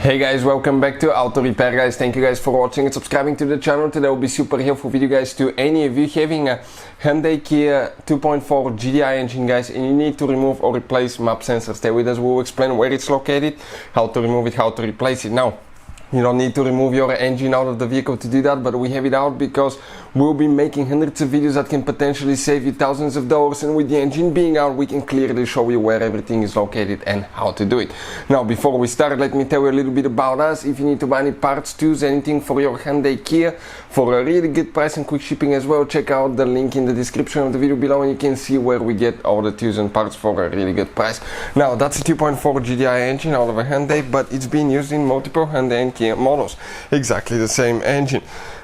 Hey guys, welcome back to Auto Repair guys. Thank you guys for watching and subscribing to the channel. Today will be super helpful video guys to any of you having a Hyundai Kia 2.4 Gdi engine guys, and you need to remove or replace map sensor. Stay with us, we'll explain where it's located, how to remove it, how to replace it. Now, you don't need to remove your engine out of the vehicle to do that, but we have it out because we'll be making hundreds of videos that can potentially save you thousands of dollars, and with the engine being out, we can clearly show you where everything is located and how to do it. Now, before we start, let me tell you a little bit about us. If you need to buy any parts, tools, anything for your Hyundai Kia for a really good price and quick shipping as well, check out the link in the description of the video below and you can see where we get all the tools and parts for a really good price. Now, that's a 2.4 Gdi engine out of a Hyundai, but it's being used in multiple Hyundai and Kia models. Exactly the same engine.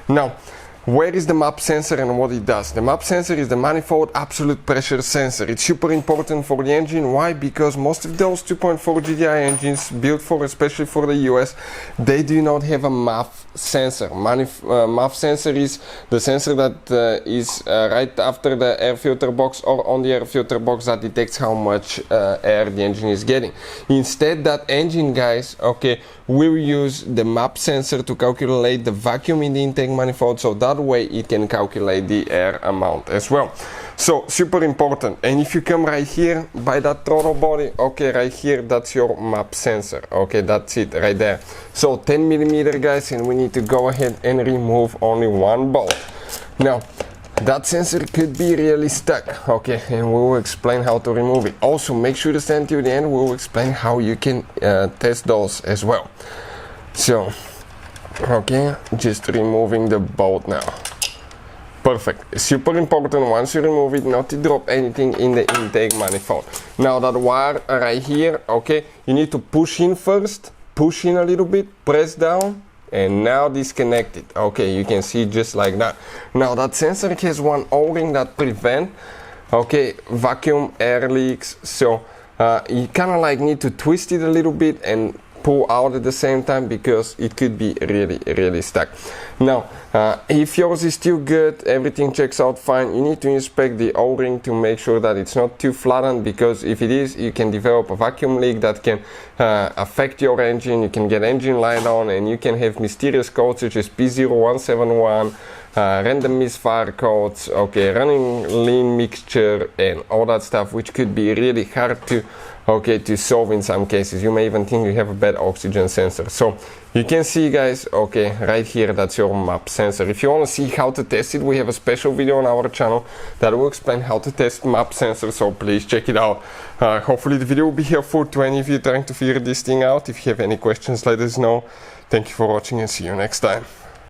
Now, where is the map sensor and what it does? The map sensor is the manifold absolute pressure sensor. It's super important for the engine. Why? Because most of those 2.4 Gdi engines built for, especially for the US, they do not have a map sensor. Map sensor is the sensor that is right after the air filter box or on the air filter box that detects how much air the engine is getting. Instead, that engine, guys, okay, will use the map sensor to calculate the vacuum in the intake manifold, so that way it can calculate the air amount as well. So super important. And if you come right here by that throttle body, okay, right here, that's your map sensor. Okay, that's it right there. So 10 millimeter guys, and we need to go ahead and remove only one bolt. Now, that sensor could be really stuck, okay, and we will explain how to remove it. Also, make sure to stand till the end, we will explain how you can test those as well. So, okay, just removing the bolt now. Perfect. Super important once you remove it not to drop anything in the intake manifold. Now that wire right here, okay, you need to push in first, push in a little bit, press down, and now disconnect it. Okay, you can see just like that. Now that sensor has one O-ring that prevent, okay, vacuum air leaks. So you kind of like need to twist it a little bit and pull out at the same time because it could be really stuck. Now, if yours is still good, everything checks out fine, you need to inspect the O-ring to make sure that it's not too flattened, because if it is, you can develop a vacuum leak that can affect your engine. You can get engine light on and you can have mysterious codes such as P0171, random misfire codes, okay, running lean mixture and all that stuff, which could be really hard to solve in some cases. You may even think you have a bad oxygen sensor. So you can see guys, okay, right here, that's your map sensor. If you want to see how to test it, we have a special video on our channel that will explain how to test map sensor, so please check it out. Hopefully the video will be helpful to any of you trying to figure this thing out. If you have any questions, let us know. Thank you for watching and see you next time.